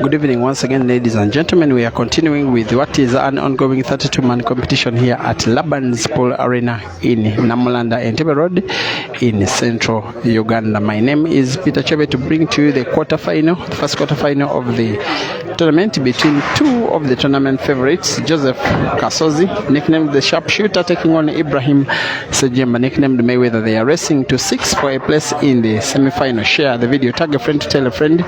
Good evening once again, ladies and gentlemen. We are continuing with what is an ongoing 32-man competition here at Laban's Pool Arena in Namulanda, Entebbe Road in central Uganda. My name is Peter Chebe to bring to you the first quarterfinal of the tournament between two of the tournament favorites, Joseph Kasozi, nicknamed the Sharpshooter, taking on Ibrahim Sejjemba, nicknamed Mayweather. They are racing to 6 for a place in the semi-final. Share the video, tag a friend to tell a friend,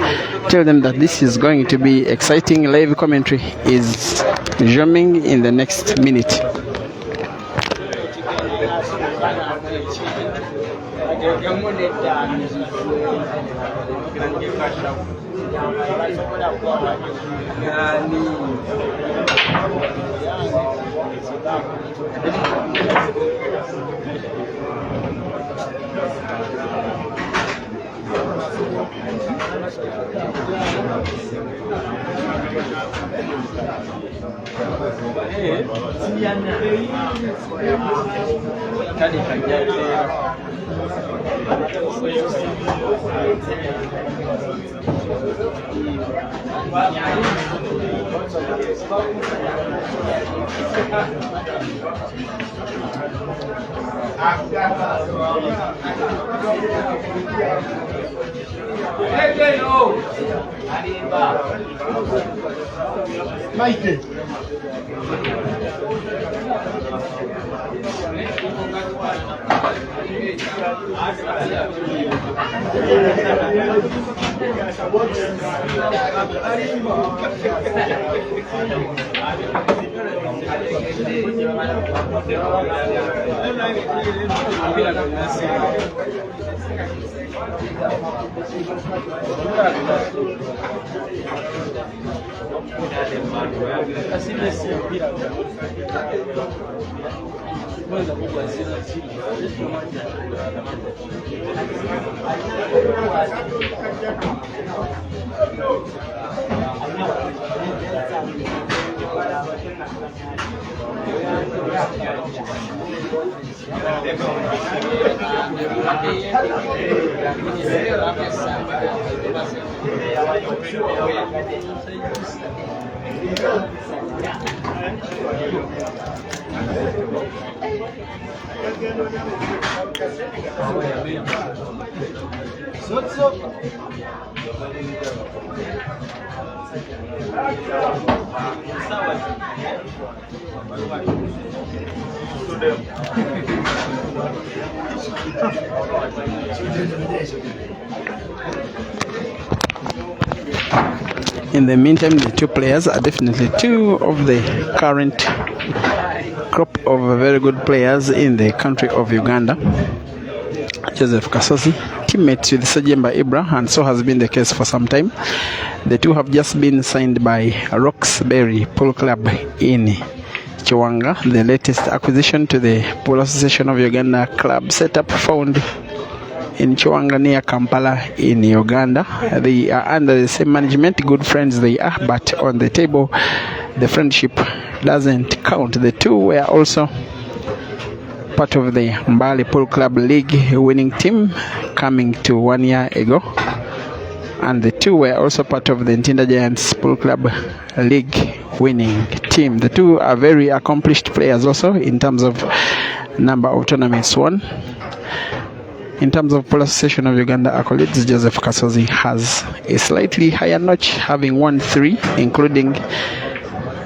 tell them that this is going to be exciting. Live commentary is jamming in the next minute. In the meantime, the two players are definitely two of the current crop of very good players in the country of Uganda. Joseph Kasozi, teammates with Sejjemba Ibra, and so has been the case for some time. The two have just been signed by Roxbury Pool Club in Chiwanga, the latest acquisition to the Pool Association of Uganda club setup found in Chiwanga near Kampala in Uganda. They are under the same management, good friends they are, but on the table the friendship doesn't count. The two were also part of the Mbali Pool Club League winning team coming to 1 year ago, and the two were also part of the Ntinda Giants Pool Club League winning team. The two are very accomplished players also in terms of number of tournaments won. In terms of Pool Association of Uganda accolades, Joseph Kasozi has a slightly higher notch, having won 3, including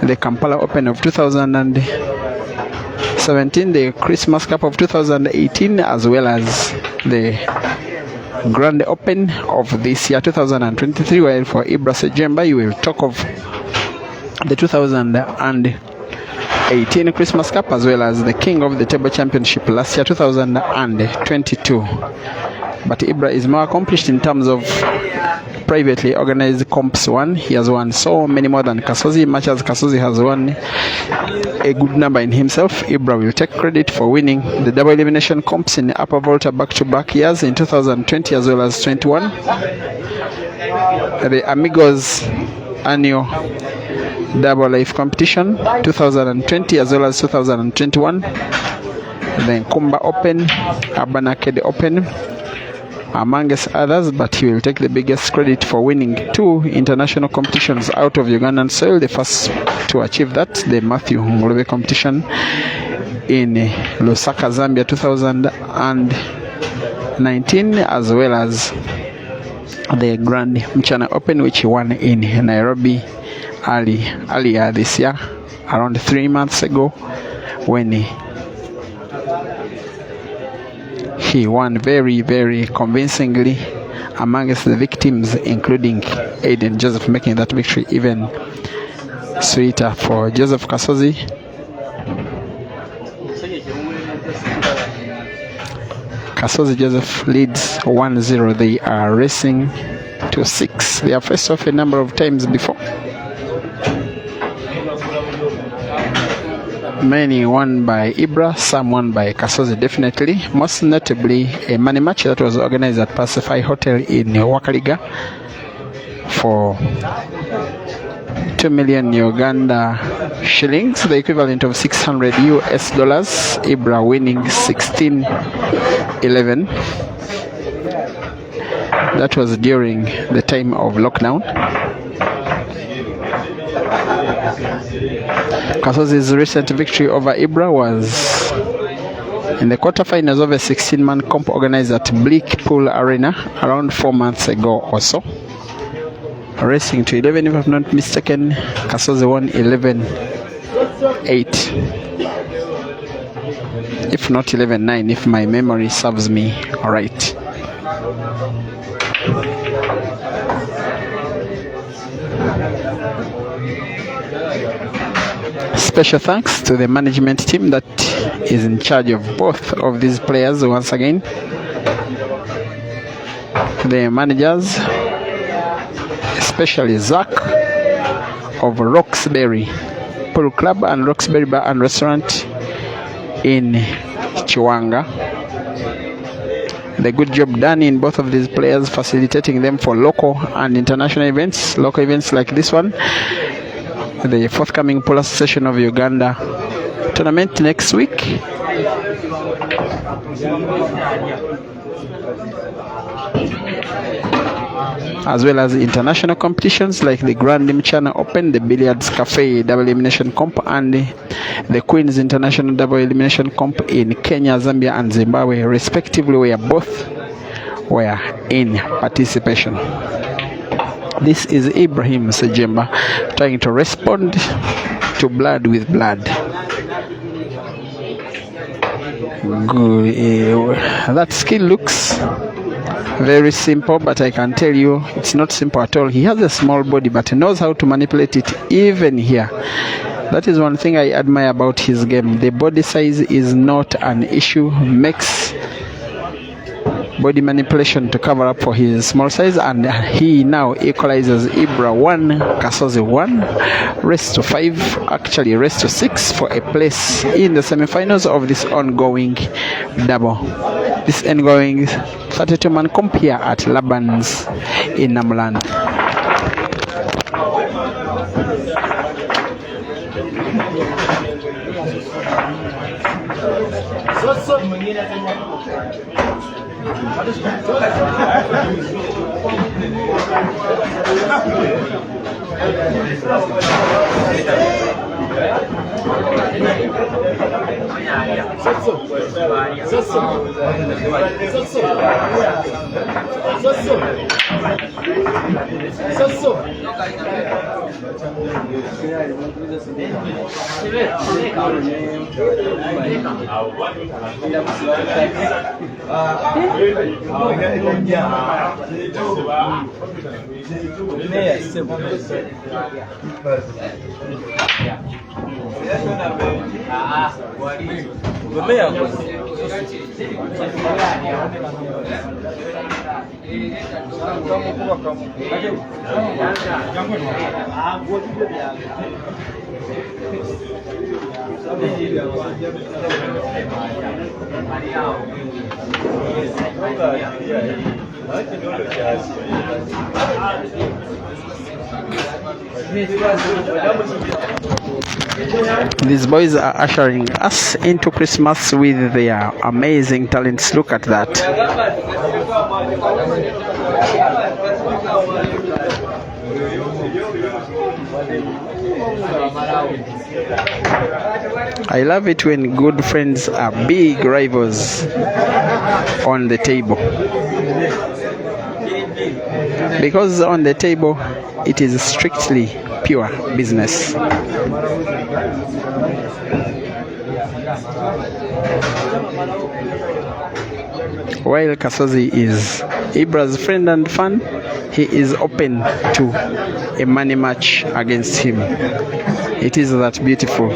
the Kampala Open of 2017, the Christmas Cup of 2018, as well as the Grand Open of this year, 2023. While for Ibra Sejjemba, you will talk of the 2018 Christmas Cup, as well as the King of the Table Championship last year, 2022. But Ibra is more accomplished in terms of privately organized comps won. He has won so many more than Kasozi. Much as Kasozi has won a good number in himself, Ibra will take credit for winning the double elimination comps in Upper Volta back-to-back years in 2020 as well as 21. The Amigos annual Double Life competition 2020 as well as 2021. The Kumba Open, Abanaked Open, amongst others, but he will take the biggest credit for winning 2 international competitions out of Ugandan soil. The first to achieve that, the Matthew Ngolove competition in Lusaka, Zambia 2019, as well as the Grand Mchana Open, which he won in Nairobi earlier this year, around 3 months ago, when he won very, very convincingly amongst the victims, including Aiden Joseph, making that victory even sweeter for Joseph Kasozi. Kasozi Joseph leads 1-0. They are racing to 6. They have faced off a number of times before. Many won by Ibra, some won by Kasozi, definitely. Most notably, a money match that was organized at Pacify Hotel in Wakaliga for 2 million Uganda shillings, the equivalent of $600 US. Ibra winning 16-11. That was during the time of lockdown. Kasozi's recent victory over Ibra was in the quarterfinals of a 16-man comp organized at Blackpool Arena around 4 months ago or so. Racing to 11, if I'm not mistaken. Kasozi won 11-8. If not 11-9, if my memory serves me right. Special thanks to the management team that is in charge of both of these players once again. The managers, especially Zach of Roxbury Pool Club and Roxbury Bar and Restaurant in Chiwanga. The good job done in both of these players, facilitating them for local and international events. Local events like this one, the forthcoming Pool Association of Uganda tournament next week, as well as international competitions like the Grand Mchana Open, the Billiards Cafe Double Elimination Comp, and the Queen's International Double Elimination Comp in Kenya, Zambia, and Zimbabwe, respectively, where both were in participation. This is Ibrahim Sejjemba trying to respond to Blood with Blood. Good. That skill looks very simple, but I can tell you it's not simple at all. He has a small body, but he knows how to manipulate it even here. That is one thing I admire about his game. The body size is not an issue. Makes body manipulation to cover up for his small size, and he now equalizes Ibra 1, Kasozi 1, race to 5, actually race to 6 for a place in the semi-finals of this ongoing 32-man comp here at Laban's in Namuland. These boys are ushering us into Christmas with their amazing talents. Look at that. I love it when good friends are big rivals on the table, because on the table it is strictly pure business. While Kasozi is Ibra's friend and fan, he is open to a money match against him. It is that beautiful.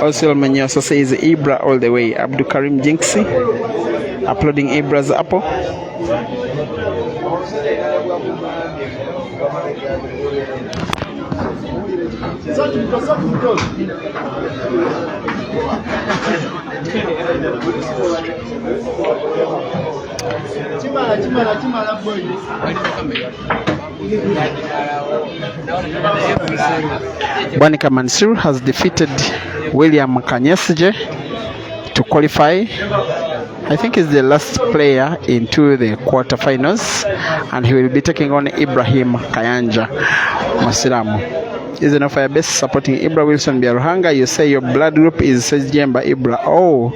Also, Manyoso says Ibra all the way. Abdul Karim Jinxie uploading Ibra's apple. Bonica Mansour has defeated William Kanyesje to qualify. I think he's the last player into the quarterfinals, and he will be taking on Ibrahim Kayanja Masiramu. Is an offer best supporting Ibra Wilson Biaruhanga. You say your blood group is Sejjemba Ibra. Oh,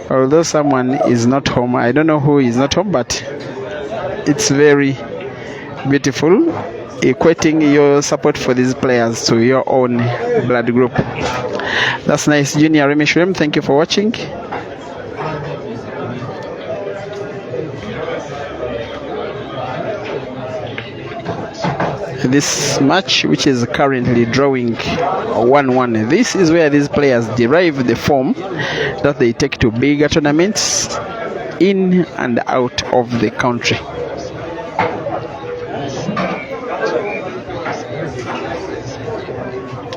although someone is not home, I don't know who is not home, but it's very beautiful, equating your support for these players to your own blood group. That's nice. Junior Remy Shurem, thank you for watching. This match, which is currently drawing 1-1, this is where these players derive the form that they take to bigger tournaments in and out of the country.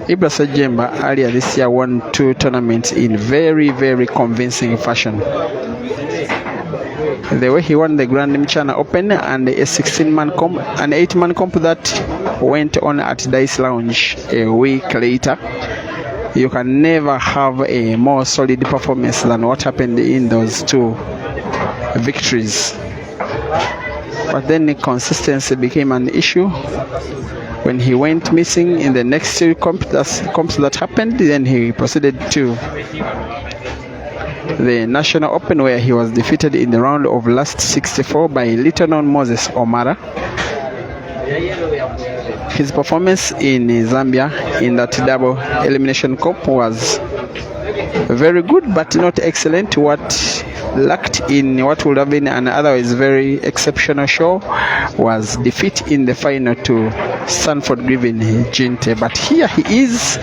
Ibra Sejjemba earlier this year won 2 tournaments in very, very convincing fashion. The way he won the Grand Mchana Open and a 16-man comp, an 8-man comp that went on at Dice Lounge a week later. You can never have a more solid performance than what happened in those 2 victories. But then the consistency became an issue when he went missing in the next 2 comps that happened. Then he proceeded to the National Open, where he was defeated in the round of last 64 by little known Moses Omara. His performance in Zambia in that double elimination cup was very good, but not excellent. What lacked in what would have been an otherwise very exceptional show was defeat in the final to Sanford Griffin Jinte. But here he is,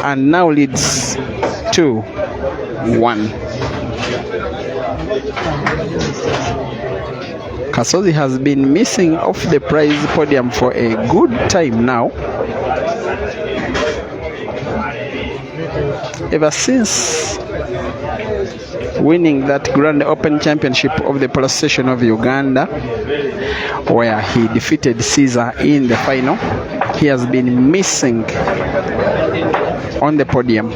and now leads 2-1. Kasozi has been missing off the prize podium for a good time now. Ever since winning that Grand Open Championship of the Police Station of Uganda, where he defeated Caesar in the final, he has been missing on the podium.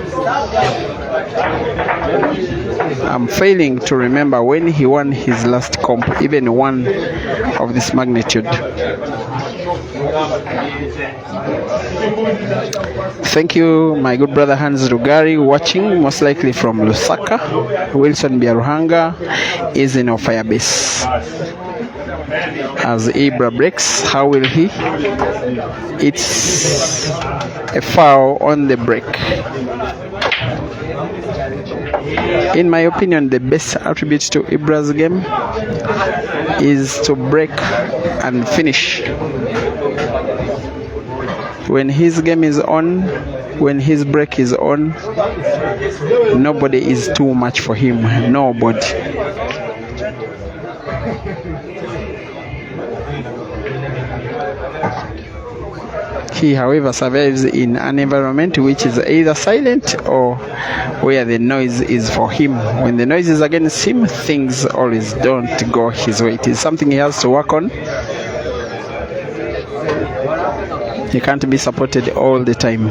I'm failing to remember when he won his last comp, even one of this magnitude. Thank you, my good brother Hans Rugari, watching most likely from Lusaka. Wilson Biaruhanga is in our fire base. As Ibra breaks, how will he? It's a foul on the break. In my opinion, the best attribute to Ibra's game is to break and finish. When his game is on, when his break is on, nobody is too much for him. Nobody. He, however, survives in an environment which is either silent or where the noise is for him. When the noise is against him, things always don't go his way. It is something he has to work on. He can't be supported all the time.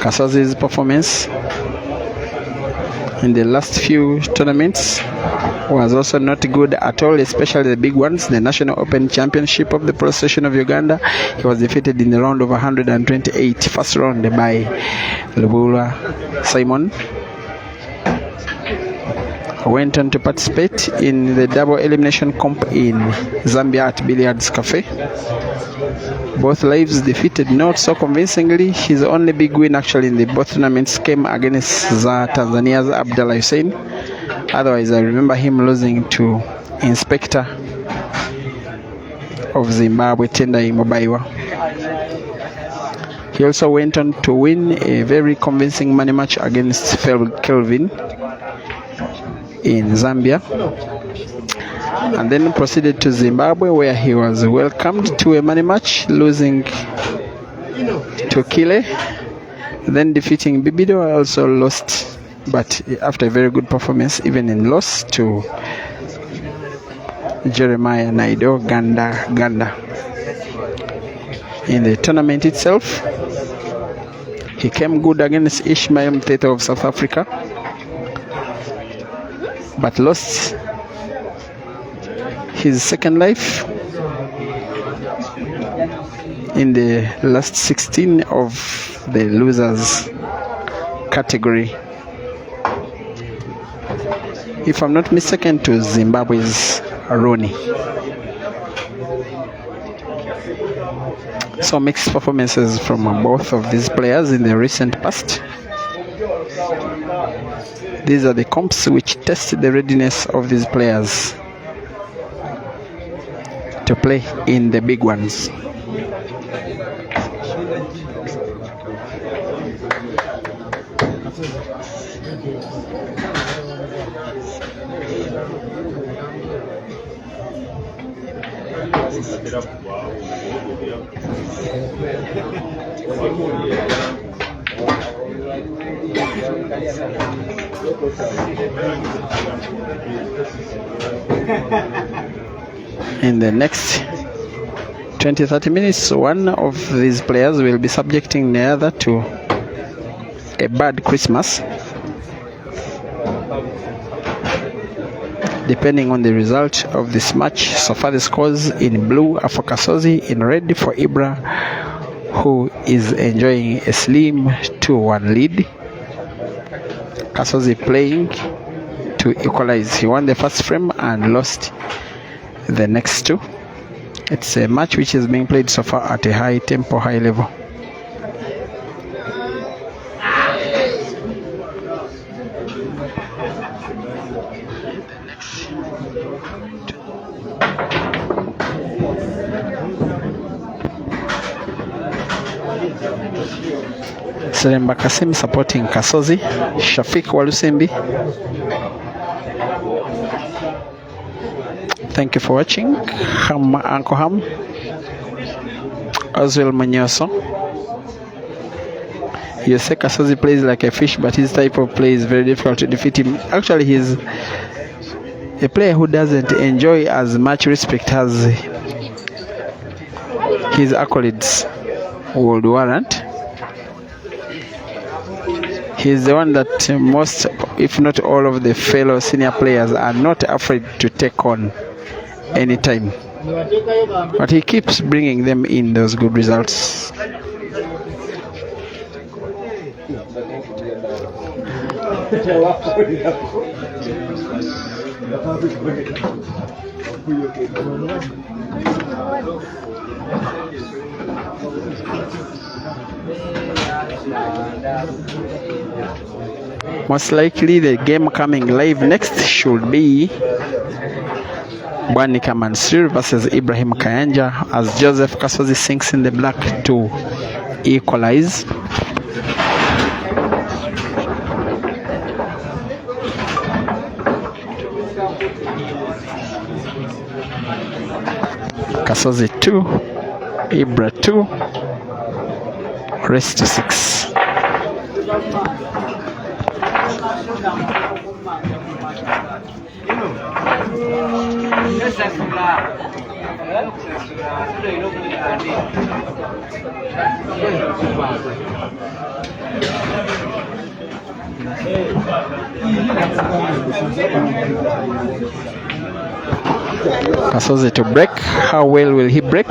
Kasozi's performance in the last few tournaments was also not good at all, especially the big ones. The National Open Championship of the Pro Association of Uganda, he was defeated in the round of 128, first round by Lubula Simon. Went on to participate in the double elimination comp in Zambia at Billiards Cafe. Both lives defeated not so convincingly. His only big win actually in the both tournaments came against Tanzania's Abdallah Hussein. Otherwise, I remember him losing to Inspector of Zimbabwe, Tendai Mobaiwa. He also went on to win a very convincing money match against Kelvin in Zambia, and then proceeded to Zimbabwe, where he was welcomed to a money match, losing to Kile, then defeating Bibido. Also lost, but after a very good performance, even in loss, to Jeremiah Naido Ganda. In the tournament itself, he came good against Ishmael Mteto of South Africa, but lost his second life in the last 16 of the losers category, if I'm not mistaken, to Zimbabwe's Roni. So mixed performances from both of these players in the recent past. These are the comps which test the readiness of these players to play in the big ones. In the next 20-30 minutes, one of these players will be subjecting the other to a bad Christmas, depending on the result of this match. So far the scores: in blue are for Kasozi, in red for Ibra, who is enjoying a slim 2-1 lead. Kasozi playing to equalize. He won the first frame and lost the next two. It's a match which is being played so far at a high tempo, high level. Sejjemba Kasim supporting Kasozi. Shafiq Walusembi. Thank you for watching. Uncle Ham. Oswell Manyoso. You say Kasozi plays like a fish, but his type of play is very difficult to defeat him. Actually, he's a player who doesn't enjoy as much respect as his accolades would warrant. He's the one that most, if not all, of the fellow senior players are not afraid to take on anytime. But he keeps bringing them in those good results. Most likely the game coming live next should be Bwanika Mansur versus Ibrahim Kayanja, as Joseph Kasozi sinks in the black to equalize. Kasozi 2, Ibra 2, rest to 6. Kasozi to break. How well will he break?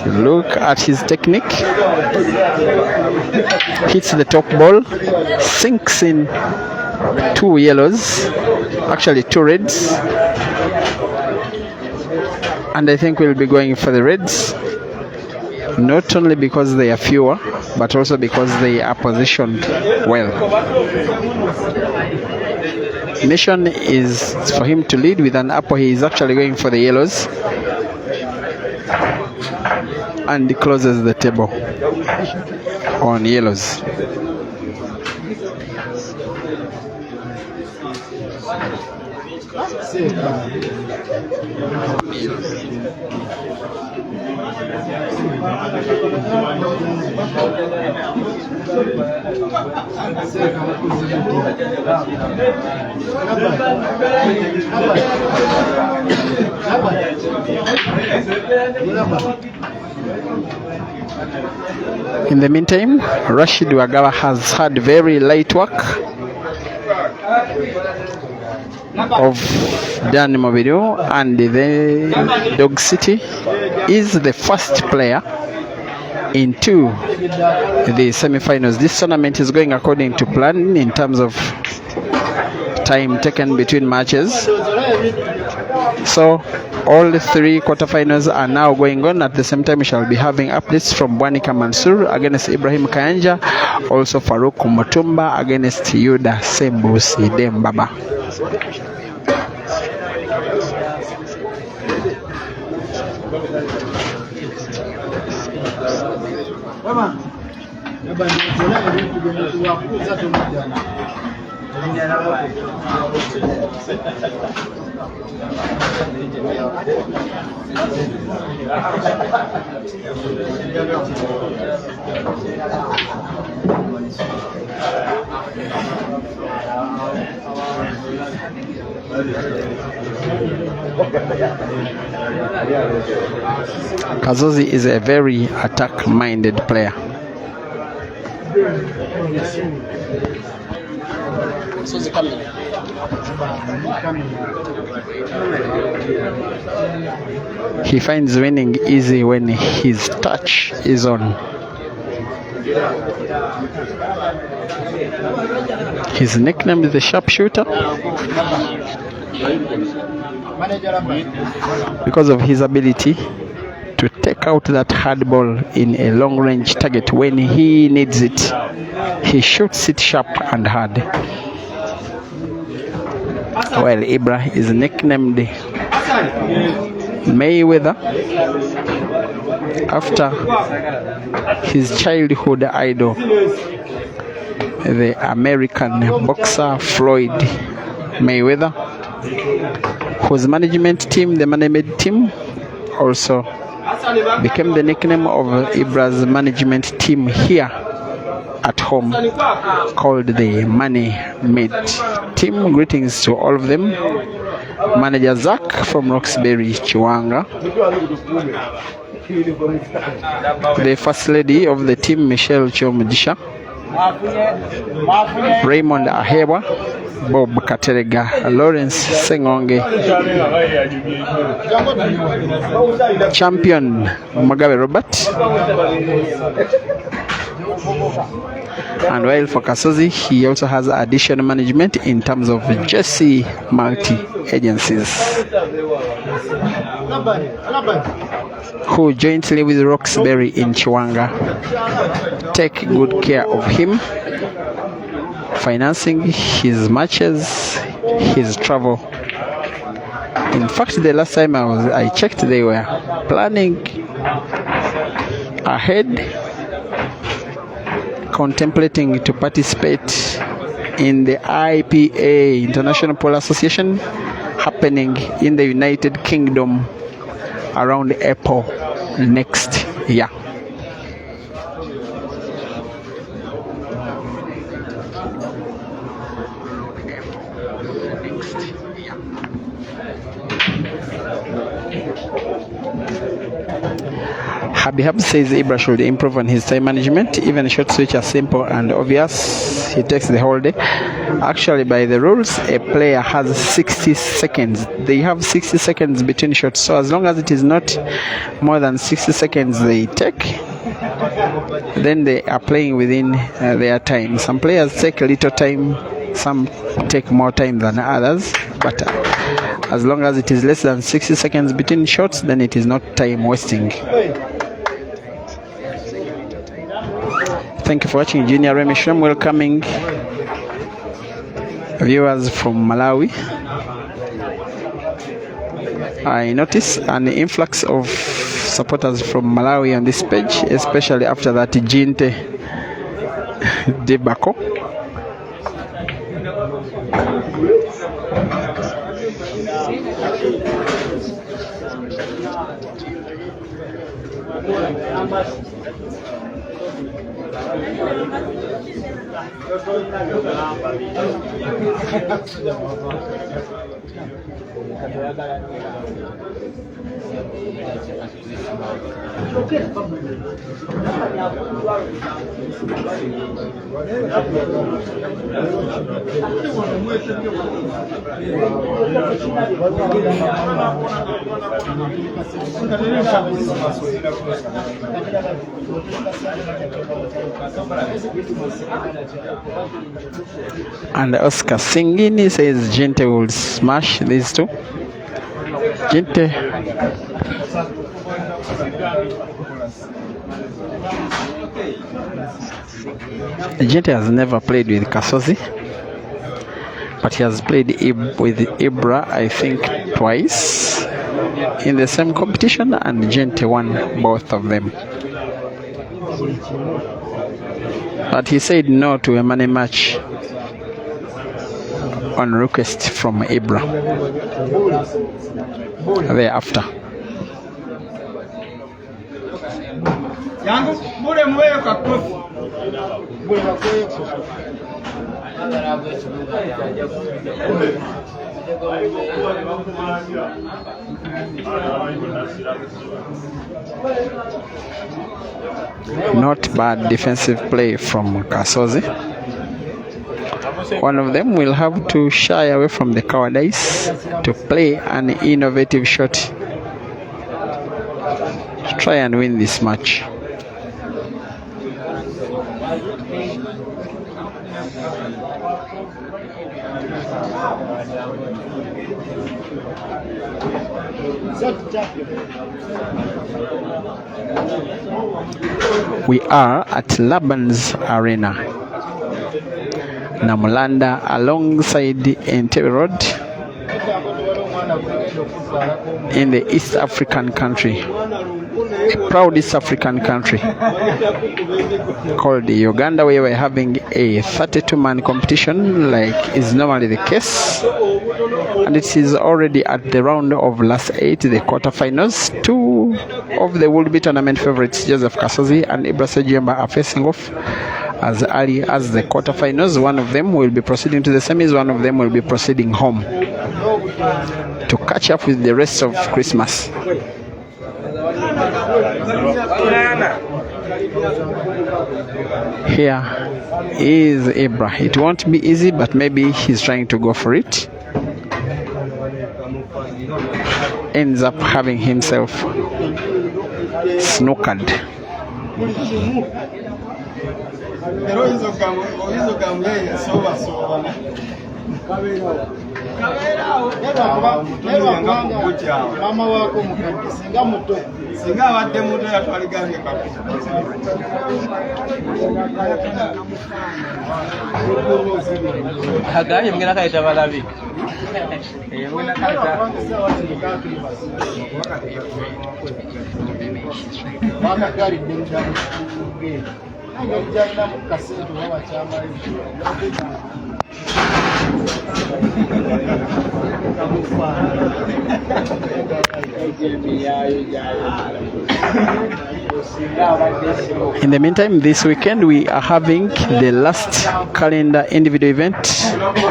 Look at his technique. Hits the top ball, sinks in 2 yellows, actually 2 reds, and I think we'll be going for the reds, not only because they are fewer but also because they are positioned well. Mission is for him to lead with an apple. He is actually going for the yellows and he closes the table on yellows. In the meantime, Rashid Wagawa has had very light work of Dan Mobidu, and the Dog City is the first player into the semi-finals. This tournament is going according to plan in terms of time taken between matches. So all the 3 quarterfinals are now going on. At the same time, we shall be having updates from Bwanika Mansur against Ibrahim Kayanja, also Farouk Mutumba against Yuda Sembu Sejjemba. Kasozi is a very attack-minded player. He finds winning easy when his touch is on. His nickname is the sharpshooter because of his ability to take out that hard ball in a long range target when he needs it. He shoots it sharp and hard. While Ibra is nicknamed Mayweather after his childhood idol, the American boxer Floyd Mayweather, whose management team, the management team, also became the nickname of Ibra's management team here at home, called the Money Mate team. Greetings to all of them. Manager Zach from Roxbury, Chiwanga. The first lady of the team, Michelle Chomudisha. Raymond Ahewa, Bob Katerega, Lawrence Sengonge, champion Magabe Robert. And while for Kasozi, he also has additional management in terms of Jesse multi-agencies, who jointly with Roxbury in Chiwanga take good care of him, financing his matches, his travel. In fact, the last time I checked, they were planning ahead, contemplating to participate in the IPA, International Polo Association, happening in the United Kingdom around April next year. Habihab says Ibra should improve on his time management. Even shots which are simple and obvious, he takes the whole day. Actually, by the rules, a player has 60 seconds. They have 60 seconds between shots. So as long as it is not more than 60 seconds they take, then they are playing within their time. Some players take a little time, some take more time than others. But as long as it is less than 60 seconds between shots, then it is not time wasting. Thank you for watching. Junior Remishram welcoming viewers from Malawi. I notice an influx of supporters from Malawi on this page, especially after that Jinte debacle. And Oscar Singini says Jinte will smash these two. Jinte has never played with Kasozi, but he has played with Ibra, I think, twice in the same competition, and Jinte won both of them. But he said no to a money match on request from Ibra thereafter. Not bad defensive play from Kasozi. One of them will have to shy away from the cowardice to play an innovative shot to try and win this match. We are at Laban's Arena, Namulanda, alongside Entebbe Road, in the East African country, a proud East African country called Uganda, where we're having a 32-man competition like is normally the case, and it is already at the round of last 8, the quarterfinals. Two of the would-be tournament favorites, Joseph Kasozi and Ibra Sejjemba, are facing off as early as the quarterfinals. One of them will be proceeding to the semis, one of them will be proceeding home to catch up with the rest of Christmas. Here is Ibra. It won't be easy, but maybe he's trying to go for it. Ends up having himself snookered. In the meantime, this weekend we are having the last calendar individual event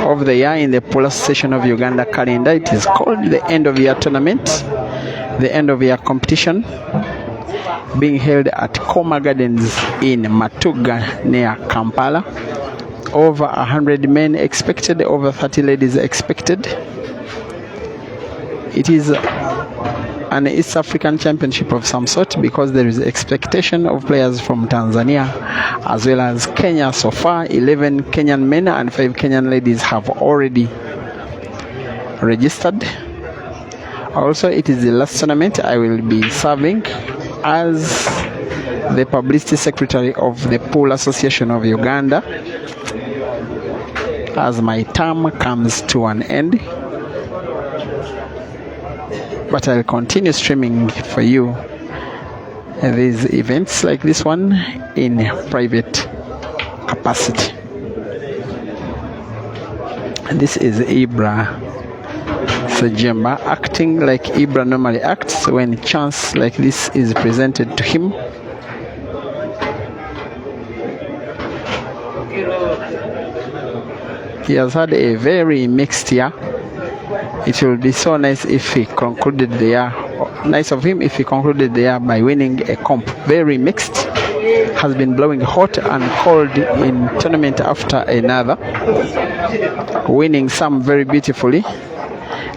of the year in the Polar Association of Uganda calendar. It is called the end of year tournament, the end of year competition, being held at Koma Gardens in Matuga near Kampala. Over 100 men expected, over 30 ladies expected. It is an East African championship of some sort because there is expectation of players from Tanzania as well as Kenya. So far 11 Kenyan men and 5 Kenyan ladies have already registered. Also, it is the last tournament I will be serving as the publicity secretary of the Pool Association of Uganda as my term comes to an end. But I'll continue streaming for you these events like this one in private capacity. And this is Ibra Sejjemba acting like Ibra normally acts when a chance like this is presented to him. He has had a very mixed year. It will be so nice if he concluded the year, nice of him if he concluded the year by winning a comp. Very mixed, has been blowing hot and cold in tournament after another, winning some very beautifully,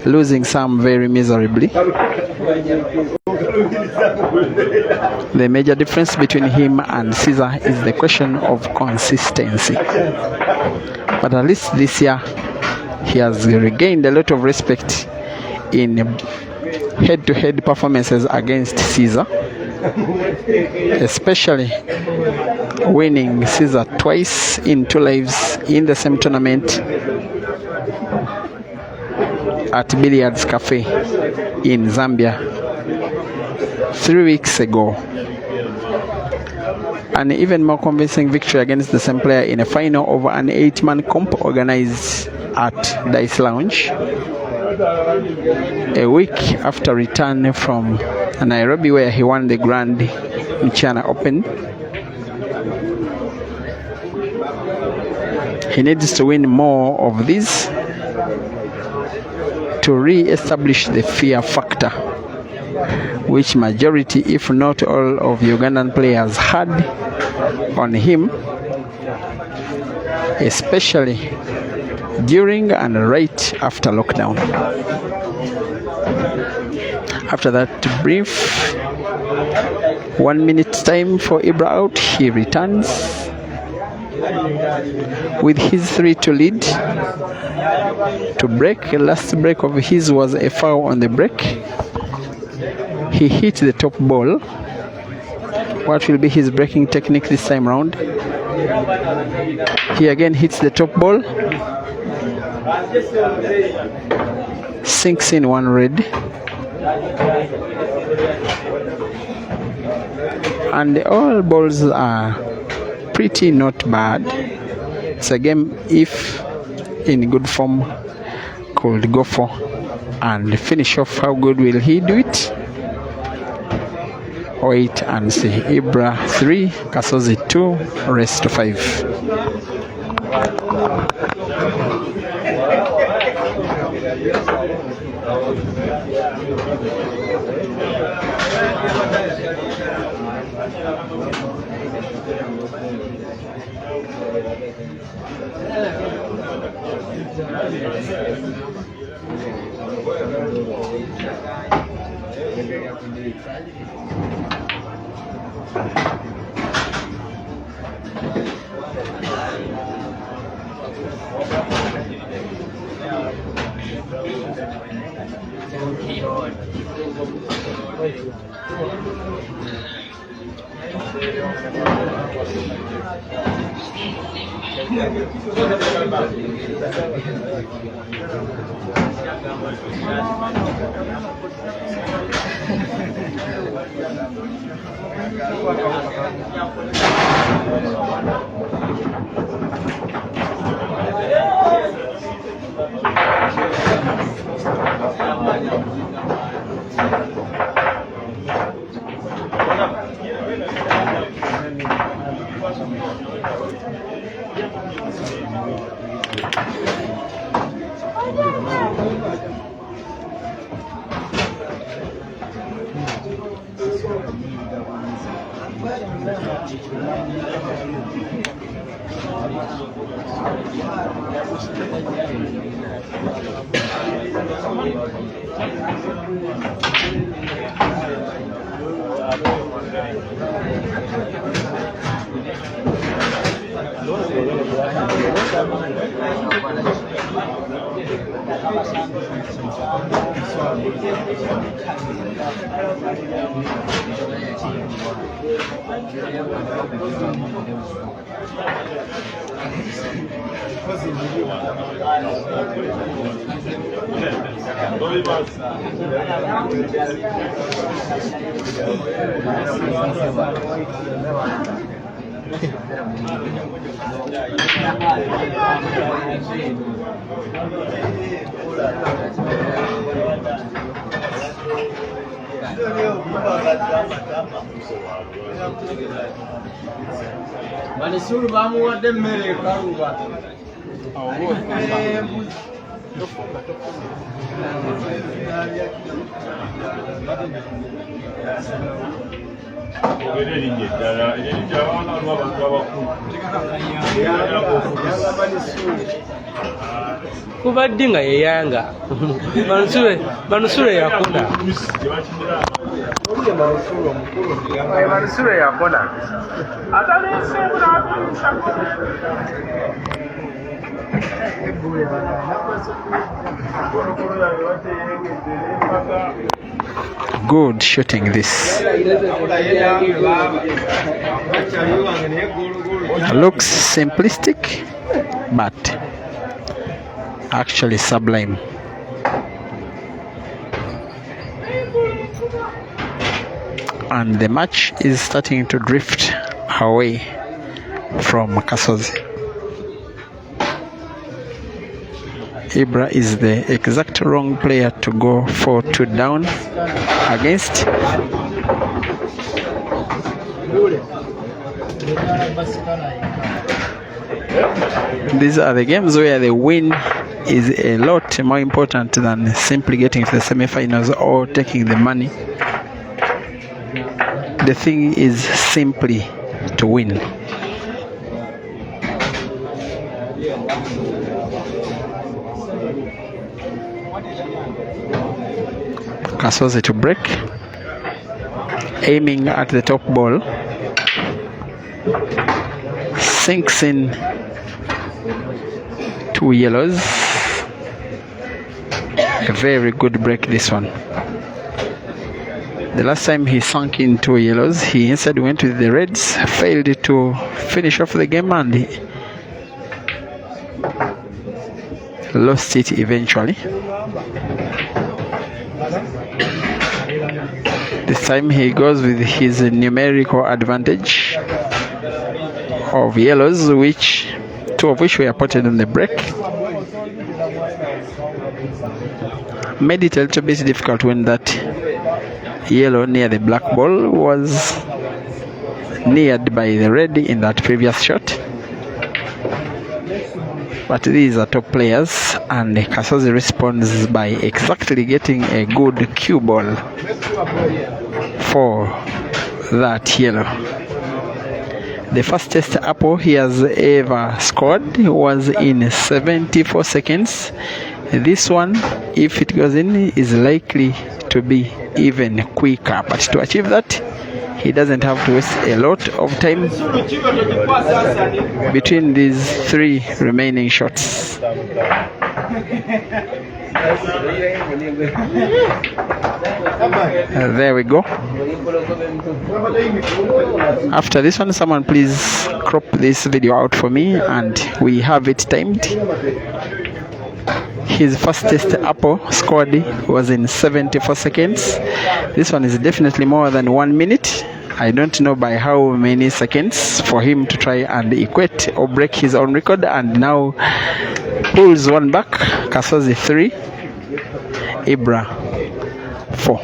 losing some very miserably. The major difference between him and Caesar is the question of consistency. But at least this year, he has regained a lot of respect in head-to-head performances against Caesar, especially winning Caesar twice in 2 lives in the same tournament at Billiards Cafe in Zambia 3 weeks ago. An even more convincing victory against the same player in a final over an 8-man comp organized at Dice Lounge a week after return from Nairobi, where he won the Grand Mchana Open. He needs to win more of these to re-establish the fear factor, which majority, if not all, of Ugandan players had on him, especially during and right after lockdown. After that brief 1 minute time for Ibra out, he returns with his 3-2 lead to break. The last break of his was a foul on the break. He hit the top ball. What will be his breaking technique this time round? He again hits the top ball, sinks in 1 red, and all balls are pretty not bad. It's a game, if in good form, could go for and finish off. How good will he do it? Wait and see. Ibra 3, Kasozi 2, rest 5. Manisuru bamuwadde mmere kaluba. Kubadde nga yeyanga manusure yakona manusure yakona Good shooting this. Looks simplistic, but actually sublime. And the match is starting to drift away from Kasozi. Ibra is the exact wrong player to go for 2 down against. These are the games where the win is a lot more important than simply getting to the semi-finals or taking the money. The thing is simply to win. Kasozi to break, aiming at the top ball, sinks in 2 yellows. A very good break this one. The last time he sunk in 2 yellows, he instead went with the reds, failed to finish off the game and lost it eventually. This time he goes with his numerical advantage of yellows, which 2 of which were potted on the break. Made it a little bit difficult when that yellow near the black ball was neared by the red in that previous shot. But these are top players, and Kasozi responds by exactly getting a good cue ball for that yellow. The fastest apple he has ever scored was in 74 seconds. This one, if it goes in, is likely to be even quicker. But to achieve that, he doesn't have to waste a lot of time between these 3 remaining shots. There we go. After this one, someone please crop this video out for me, and we have it timed. His fastest apple scored was in 74 seconds. This one is definitely more than 1 minute. I don't know by how many seconds for him to try and equate or break his own record, and now pulls one back. Kasozi 3, Ibra 4.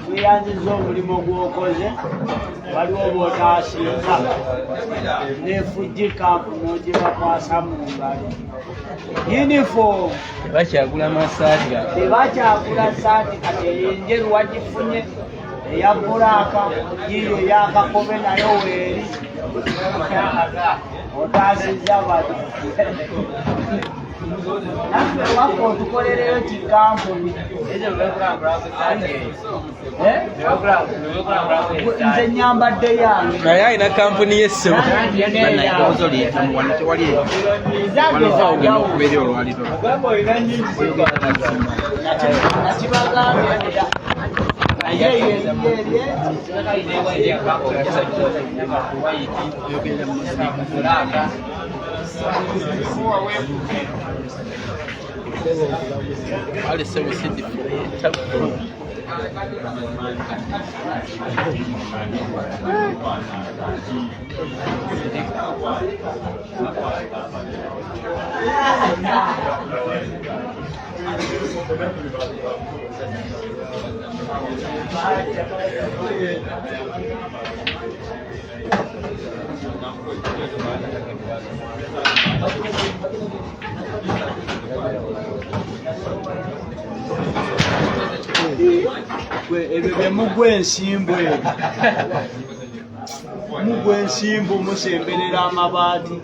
Tuyanziza omulimu gw'okoze waliwo bw'otaasinga n'efujji kampu n'ogibakwasa mu ngalo. Uniform tebakyagula masaati tebakyagula saati kati enjeru wagifunye eya bbulaaka yiyo yakakobe nayo weeri otaasizza bati naffe waffe otukolereyo kikampuni nze nyambadde yange naye alina kampuni y'essebo nakibagambye ebyo bye mugwa ensimbu ebyo mugwa ensimbu musemberera amabaati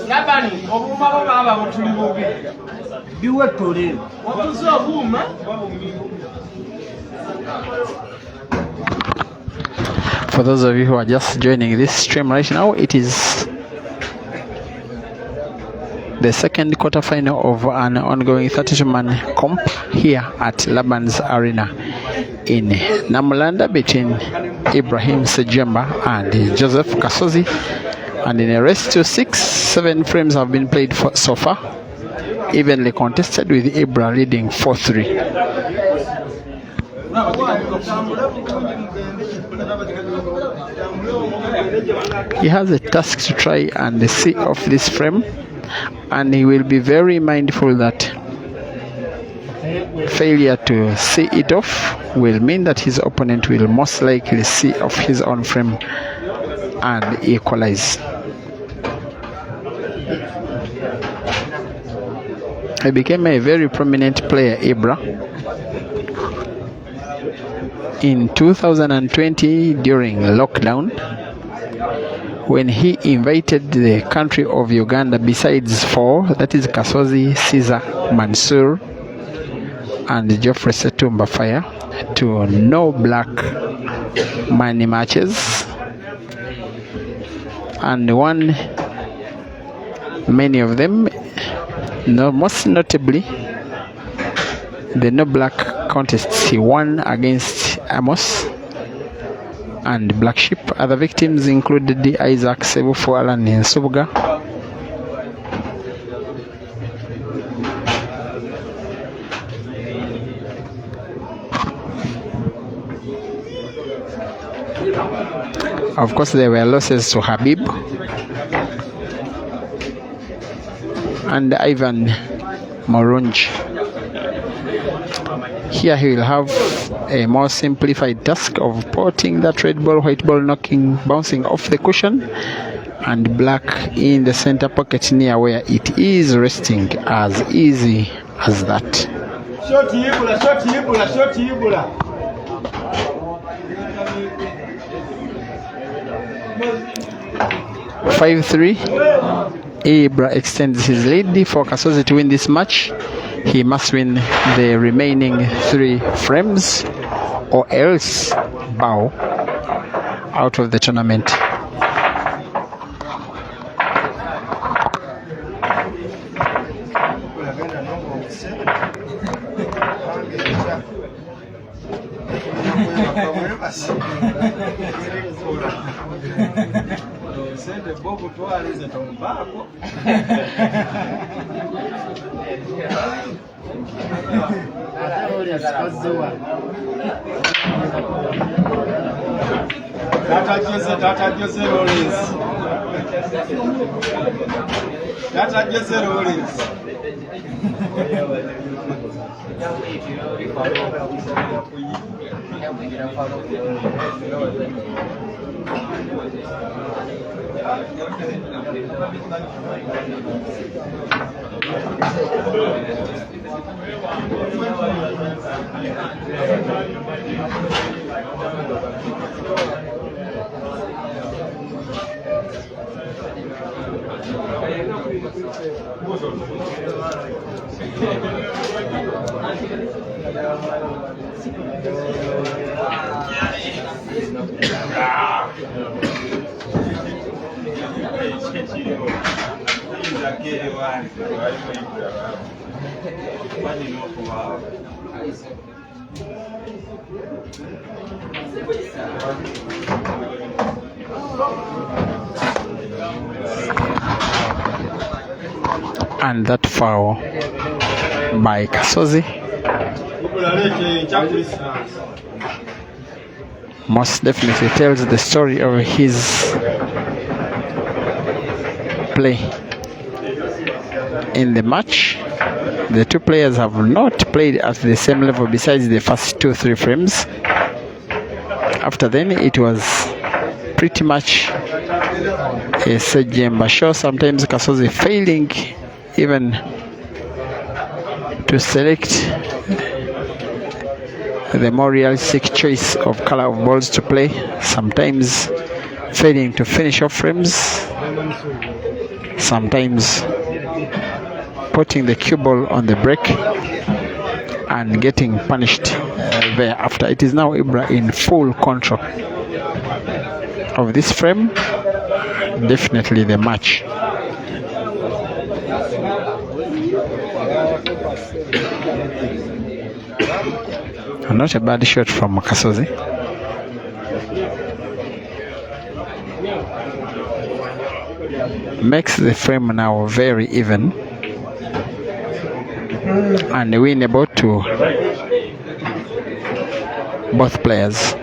labani obuuma bo baba butuli bubi biwetole otuze obuuma. For those of you who are just joining this stream right now, it is the second quarterfinal of an ongoing 32-man comp here at Laban's Arena in Namulanda between Ibrahim Sejjemba and Joseph Kasozi. And in a race to 7 frames have been played so far, evenly contested, with Ibra leading 4-3. He has a task to try and see off this frame, and he will be very mindful that failure to see it off will mean that his opponent will most likely see off his own frame and equalize. He became a very prominent player, Ibra, in 2020 during lockdown, when he invited the country of Uganda, besides 4, that is Kasozi, Caesar, Mansour, and Geoffrey Setumba Fire, to no black money matches, and won many of them, most notably the no black contests he won against Amos and Black Sheep. Other victims included Isaac Sebufu, Alan Nsubuga, of course there were losses to Habib and Ivan Morunj. Here he will have a more simplified task of potting that red ball, white ball bouncing off the cushion, and black in the center pocket near where it is resting, as easy as that. Short Ibra, short Ibra, short Ibra. 5-3. Ibra extends his lead. For Kasozi to win this match, he must win the remaining 3 frames or else bow out of the tournament. Tata Jose Rollins. And that foul by Kasozi most definitely tells the story of his play in the match. The two players have not played at the same level besides the first 2-3 frames. After then, it was pretty much a Sejjemba show. Sometimes Kasozi failing even to select the more realistic choice of color of balls to play, sometimes failing to finish off frames, sometimes putting the cue ball on the break and getting punished thereafter. It is now Ibra in full control of this frame, definitely the match. Not a bad shot from Kasozi. Makes the frame now very even and winnable to both players.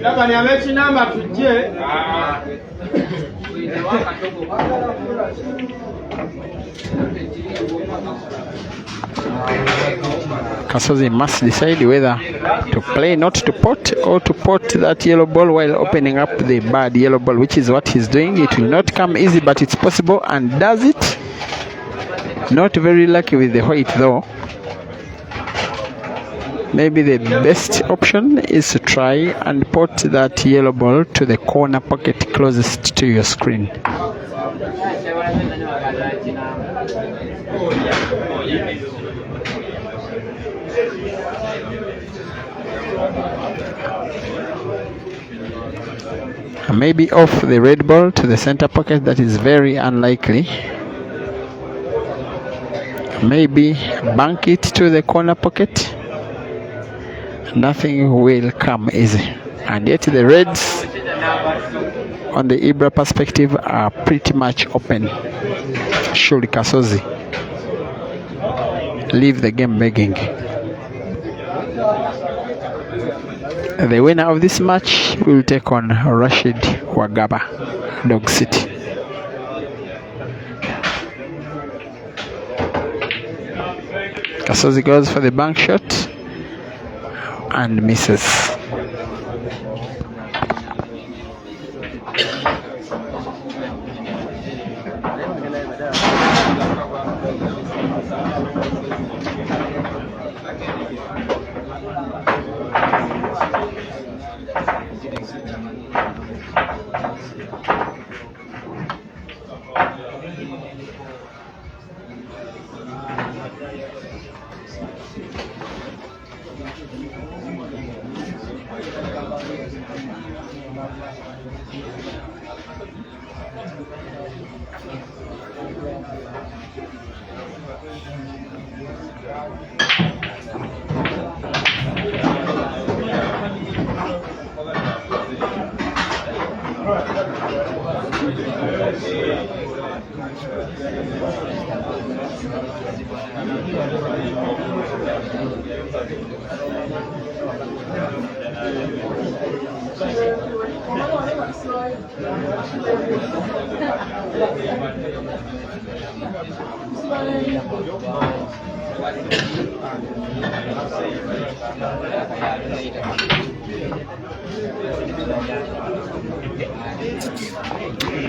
Laba ni amechi namba tujje. Kasozi must decide whether to play not to pot or to pot that yellow ball while opening up the bad yellow ball, which is what he's doing. It will not come easy, but it's possible, and does it. Not very lucky with the white though. Maybe the best option is to try and pot that yellow ball to the corner pocket closest to your screen. Maybe off the red ball to the center pocket. That is very unlikely. Maybe bank it to the corner pocket. Nothing will come easy. And yet the reds on the Ibra perspective are pretty much open. Should Kasozi leave the game begging? The winner of this match will take on Rashid Wagaba, Dog City. Kasozi goes for the bank shot and misses.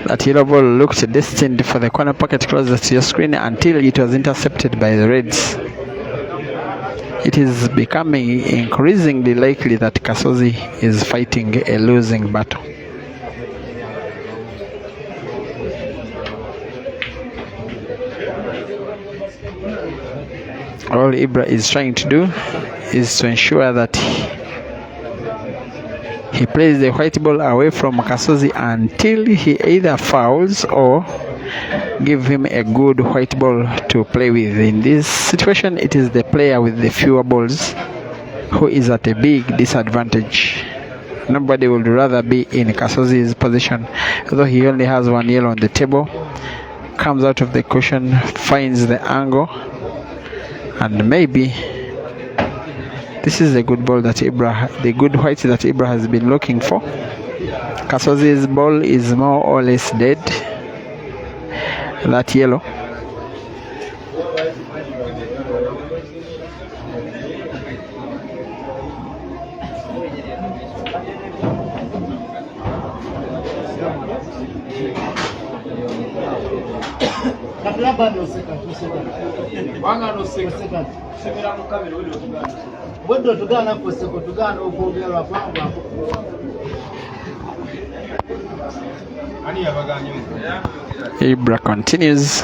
That yellow ball looked destined for the corner pocket closest to your screen until it was intercepted by the reds. It is becoming increasingly likely that Kasozi is fighting a losing battle. All Ibra is trying to do is to ensure that he plays the white ball away from Kasozi until he either fouls or give him a good white ball to play with. In this situation, it is the player with the fewer balls who is at a big disadvantage. Nobody would rather be in Kasozi's position, although he only has one yellow on the table. Comes out of the cushion, finds the angle, and maybe this is the good ball that Ibra, the good white that Ibra has been looking for. Kasozi's ball is more or less dead. That yellow. Ibra continues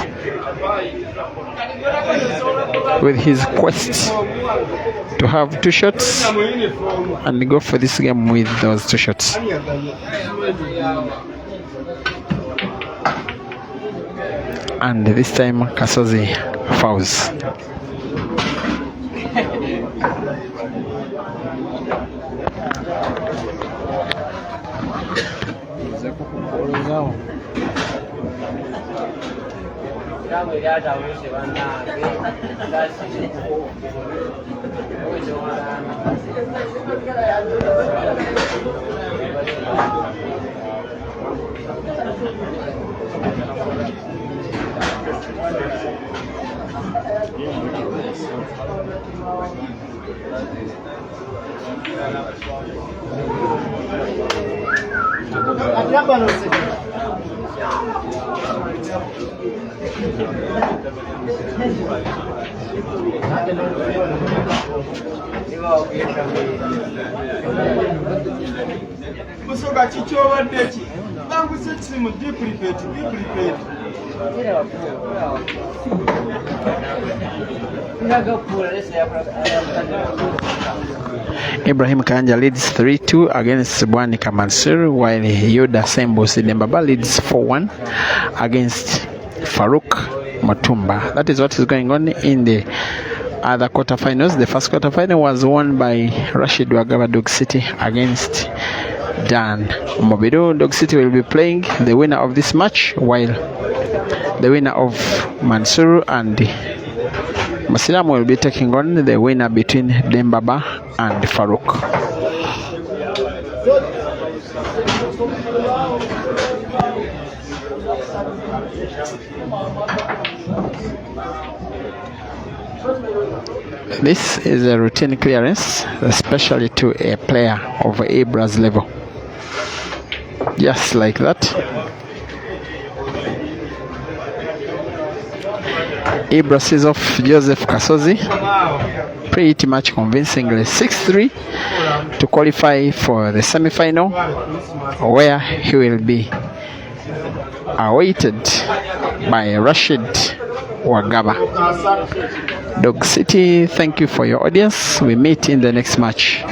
with his quest to have two shots and go for this game with those two shots. And this time Kasozi fouls. Kusoka chichowadde ki banguse ekizimu duplicate. Ibrahim Kanja leads 3-2 against Bwanika Mansur, while Yuda Sembo Sejjemba leads 4-1 against Farouk Matumba. That is what is going on in the other quarterfinals. The first quarterfinal was won by Rashid Wagaba Dog City against Dan Mobido. Dog City will be playing the winner of this match, while the winner of Mansur and Masilamu will be taking on the winner between Dembaba and Farouk. This is a routine clearance, especially to a player of Ibra's level. Just like that. Ibra sees off Joseph Kasozi pretty much convincingly, 6-3 to qualify for the semi-final, where he will be awaited by Rashid Wagaba. Dog City, thank you for your audience. We meet in the next match.